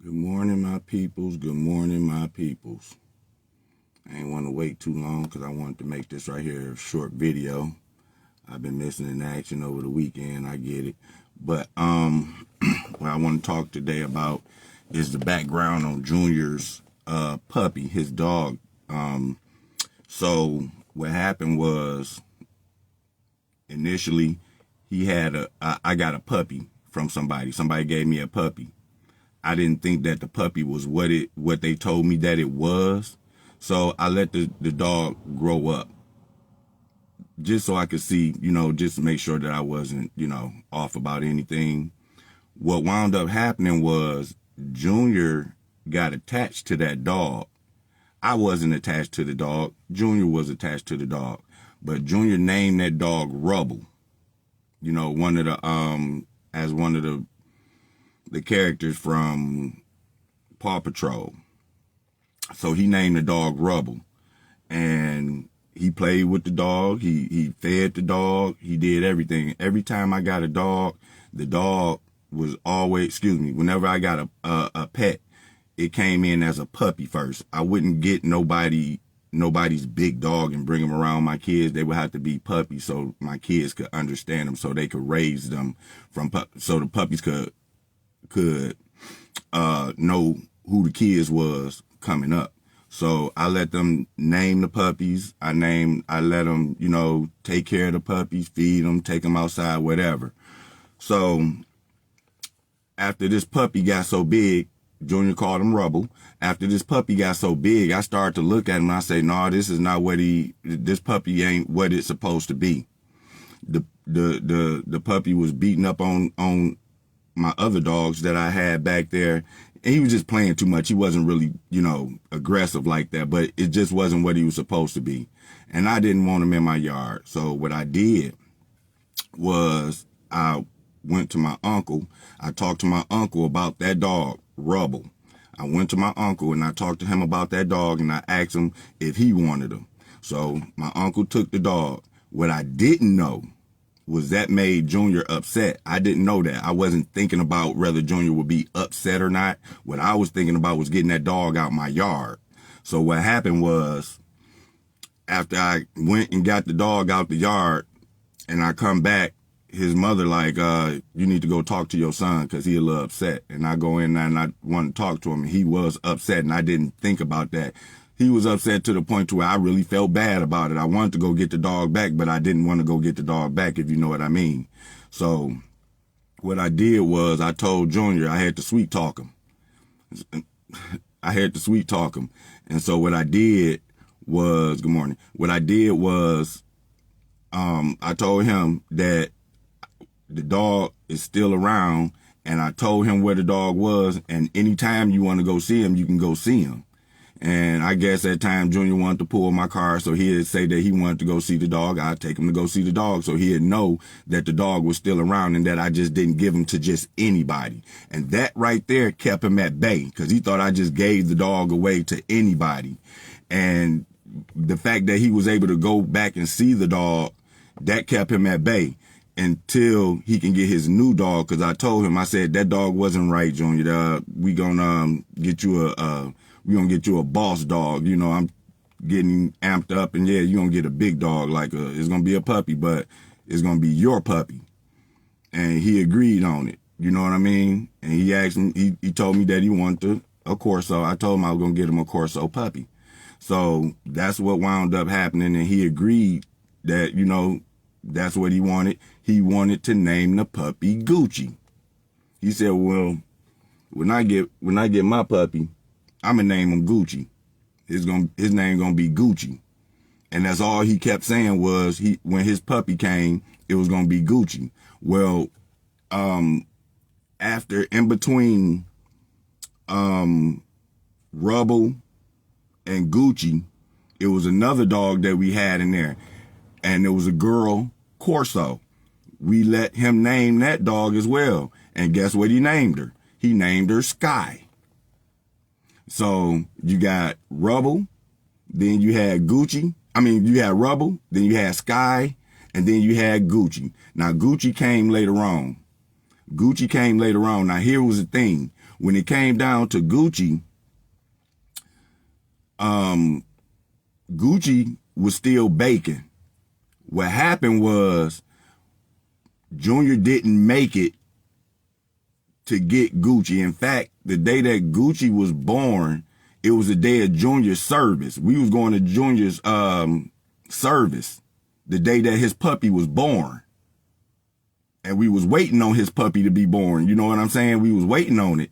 Good morning, my peoples. Good morning, my peoples. I ain't want to wait too long because I wanted to make this right here a short video. I've been missing in action over the weekend. I get it. But what I want to talk today about is the background on Junior's puppy, his dog. So what happened was initially he had I got a puppy from somebody. Somebody gave me a puppy. I didn't think that the puppy was what they told me that it was. So I let the dog grow up just so I could see, just to make sure that I wasn't, off about anything. What wound up happening was Junior got attached to that dog. I wasn't attached to the dog. Junior was attached to the dog. But Junior named that dog Rubble. One of the characters from Paw Patrol. So he named the dog Rubble, and he played with the dog. He fed the dog. He did everything. Every time I got a dog, the dog was always, whenever I got a pet, it came in as a puppy first. I wouldn't get nobody's big dog and bring them around my kids. They would have to be puppies so my kids could understand them, so they could raise them so the puppies could know who the kids was coming up. So I let them name the puppies. I let them, take care of the puppies, feed them, take them outside, whatever. So after this puppy got so big, Junior called him Rubble. After this puppy got so big, I started to look at him and I say, no, this is not this puppy ain't what it's supposed to be. The puppy was beating up on my other dogs that I had back there. And he was just playing too much. He wasn't really, aggressive like that, but it just wasn't what he was supposed to be. And I didn't want him in my yard. So what I did was I went to my uncle. I talked to my uncle about that dog, Rubble. I went to my uncle and I talked to him about that dog and I asked him if he wanted him. So my uncle took the dog. What I didn't know was that made Junior upset. I didn't know that. I wasn't thinking about whether Junior would be upset or not. What I was thinking about was getting that dog out my yard. So what happened was, after I went and got the dog out the yard and I come back, his mother you need to go talk to your son because he a little upset. And I go in there and I want to talk to him. And he was upset and I didn't think about that. He was upset to the point to where I really felt bad about it. I wanted to go get the dog back, but I didn't want to go get the dog back, if you know what I mean. So what I did was I told Junior I had to sweet talk him. And so what I did was, good morning. What I did was I told him that the dog is still around, and I told him where the dog was, and anytime you want to go see him, you can go see him. And I guess at time Junior wanted to pull my car, so he'd say that he wanted to go see the dog. I'd take him to go see the dog, so he'd know that the dog was still around and that I just didn't give him to just anybody. And that right there kept him at bay because he thought I just gave the dog away to anybody. And the fact that he was able to go back and see the dog, that kept him at bay until he can get his new dog. Because I told him, I said, that dog wasn't right, Junior. We gonna get you a boss dog. I'm getting amped up, and yeah, you're gonna get a big dog. It's gonna be a puppy, but it's gonna be your puppy. And he agreed on it. You know what I mean? And he asked me, he told me that he wanted a Corso. I told him I was gonna get him a Corso puppy. So that's what wound up happening, and he agreed that, that's what he wanted. He wanted to name the puppy Gucci. He said, well, when I get my puppy, I'm gonna name him Gucci. His name gonna be Gucci. And that's all he kept saying was when his puppy came, it was gonna be Gucci. Well, after in between Rubble and Gucci, it was another dog that we had in there. And it was a girl, Corso. We let him name that dog as well. And guess what he named her? He named her Sky. So you got Rubble, then you had Gucci. You had Rubble, then you had Sky, and then you had Gucci. Now, Gucci came later on. Gucci came later on. Now, here was the thing. When it came down to Gucci, Gucci was still baking. What happened was Junior didn't make it to get Gucci. In fact, the day that Gucci was born, it was the day of Junior's service. We was going to Junior's service the day that his puppy was born. And we was waiting on his puppy to be born. You know what I'm saying? We was waiting on it.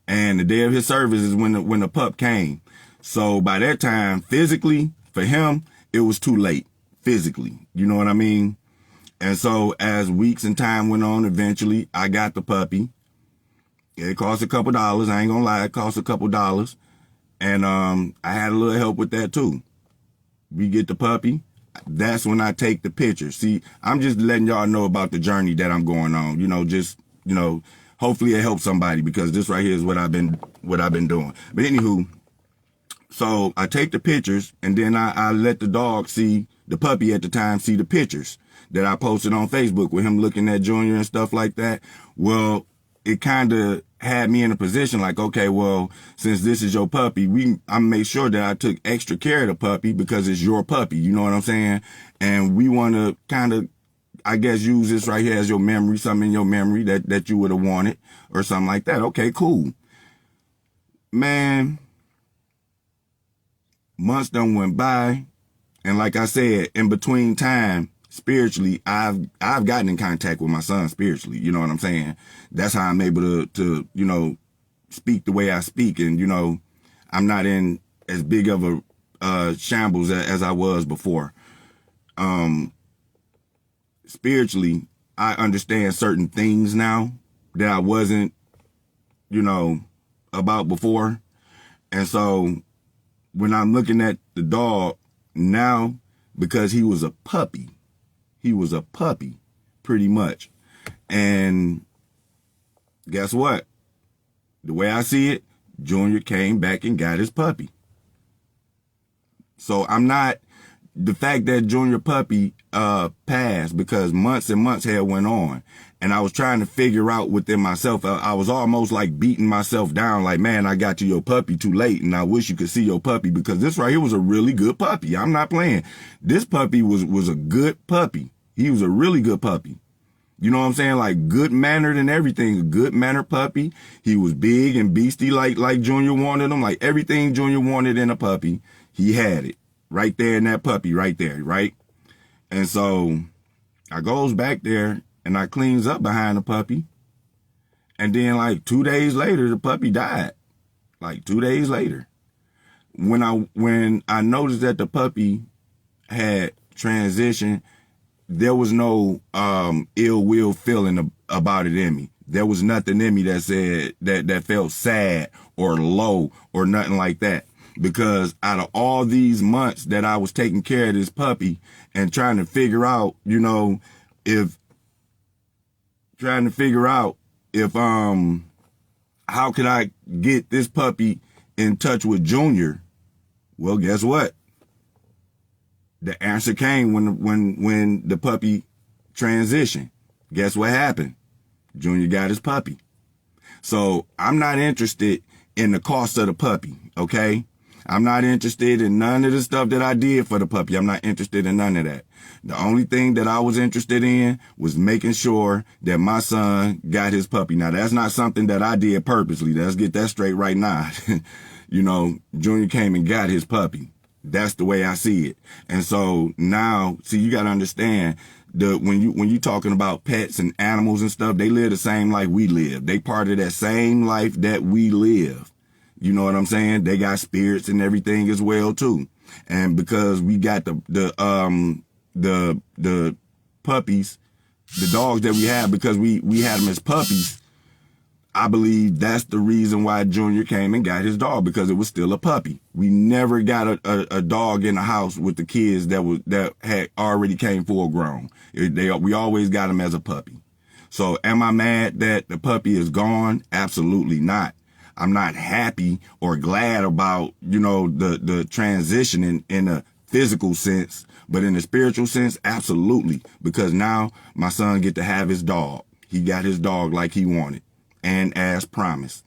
And the day of his service is when the pup came. So by that time, physically, for him, it was too late. Physically. You know what I mean? And so as weeks and time went on, eventually I got the puppy. It cost a couple dollars. I ain't gonna lie, it cost a couple dollars. And I had a little help with that too. We get the puppy. That's when I take the picture. See, I'm just letting y'all know about the journey that I'm going on. You know, just, you know, hopefully it helps somebody, because this right here is what I've been doing. But anywho, so I take the pictures, and then I let the dog see, the puppy at the time, see the pictures that I posted on Facebook with him looking at Junior and stuff like that. Well, it kind of had me in a position like, okay, well, since this is your puppy, I make sure that I took extra care of the puppy because it's your puppy. You know what I'm saying? And we want to kind of, I guess, use this right here as your memory, something in your memory that you would have wanted or something like that. Okay, cool. Man, months done went by. And like I said, in between time, spiritually, I've gotten in contact with my son spiritually. You know what I'm saying? That's how I'm able to, you know, speak the way I speak. And, you know, I'm not in as big of a shambles as I was before. Spiritually, I understand certain things now that I wasn't, you know, about before. And so when I'm looking at the dog now, because he was a puppy, pretty much. And guess what? The way I see it, Junior came back and got his puppy. So I'm not, the fact that Junior puppy passed, because months and months had went on, and I was trying to figure out within myself, I was almost like beating myself down, like, man, I got to your puppy too late, and I wish you could see your puppy, because this right here was a really good puppy. I'm not playing. This puppy was a good puppy. He was a really good puppy. You know what I'm saying? Like, good mannered and everything. A good mannered puppy. He was big and beastie like Junior wanted him. Like, everything Junior wanted in a puppy, he had it. Right there in that puppy, right there, right? And so I goes back there and I cleans up behind the puppy. And then like 2 days later, the puppy died. Like 2 days later. When I noticed that the puppy had transitioned, there was no ill will feeling about it in me. There was nothing in me that said that felt sad or low or nothing like that. Because out of all these months that I was taking care of this puppy and trying to figure out, you know, if how could I get this puppy in touch with Junior? Well, guess what? The answer came when the puppy transitioned. Guess what happened? Junior got his puppy. So I'm not interested in the cost of the puppy, okay? I'm not interested in none of the stuff that I did for the puppy. I'm not interested in none of that. The only thing that I was interested in was making sure that my son got his puppy. Now, that's not something that I did purposely. Let's get that straight right now. You know, Junior came and got his puppy. That's the way I see it. And so now, see, you got to understand when you talking about pets and animals and stuff, they live the same life we live. They part of that same life that we live. You know what I'm saying? They got spirits and everything as well too. And because we got the puppies, the dogs that we have, because we had them as puppies, I believe that's the reason why Junior came and got his dog, because it was still a puppy. We never got a dog in the house with the kids that had already came full grown. We always got them as a puppy. So am I mad that the puppy is gone? Absolutely not. I'm not happy or glad about, you know, the transition in a physical sense, but in a spiritual sense, absolutely. Because now my son get to have his dog. he got his dog like he wanted and as promised.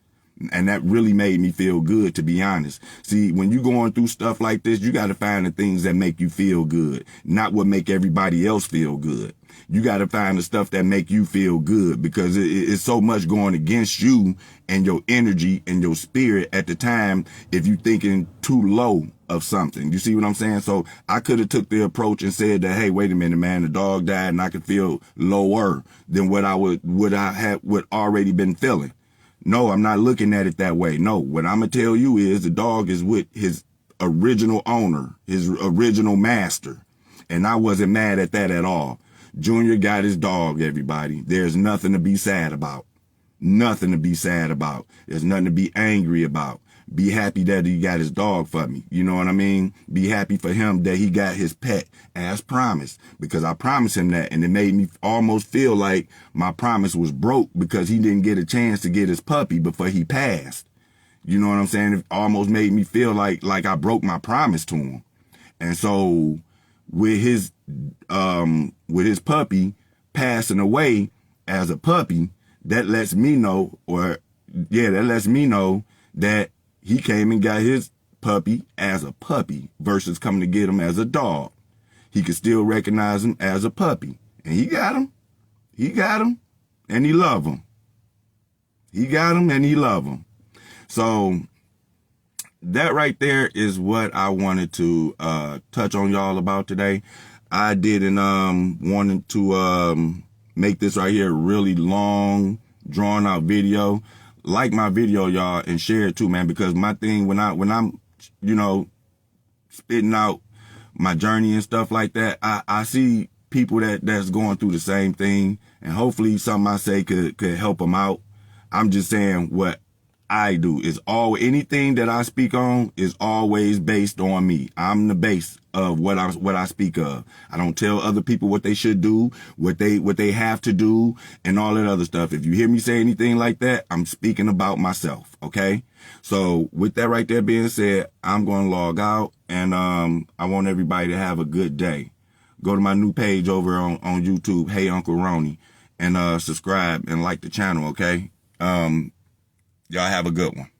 And that really made me feel good, to be honest. See, when you going through stuff like this, you got to find the things that make you feel good, not what make everybody else feel good. You got to find the stuff that make you feel good, because it's so much going against you and your energy and your spirit at the time if you thinking too low of something. You see what I'm saying? So I could have took the approach and said that, hey, wait a minute, man, the dog died and I could feel lower than what I would already been feeling. No, I'm not looking at it that way. No, what I'm going to tell you is the dog is with his original owner, his original master. And I wasn't mad at that at all. Junior got his dog, everybody. There's nothing to be sad about. Nothing to be sad about. There's nothing to be angry about. Be happy that he got his dog for me. You know what I mean? Be happy for him that he got his pet as promised, because I promised him that, and it made me almost feel like my promise was broke because he didn't get a chance to get his puppy before he passed. You know what I'm saying? It almost made me feel like I broke my promise to him. And so with his puppy passing away as a puppy, that lets me know, that he came and got his puppy as a puppy versus coming to get him as a dog. He could still recognize him as a puppy. And he got him. He got him. And he love him. He got him and he love him. So that right there is what I wanted to touch on y'all about today. I didn't wanted to make this right here a really long, drawn out video. Like my video, y'all, and share it too, man, because my thing, when I'm, spitting out my journey and stuff like that, I see people that's going through the same thing, and hopefully something I say could help them out. I'm just saying what I do is anything that I speak on is always based on me. I'm the base of what I speak of. I don't tell other people what they should do, what they have to do, and all that other stuff. If you hear me say anything like that, I'm speaking about myself. Okay. So with that right there being said, I'm going to log out, and I want everybody to have a good day. Go to my new page over on YouTube, Hey Uncle Ronnie, and subscribe and like the channel. Okay. Y'all have a good one.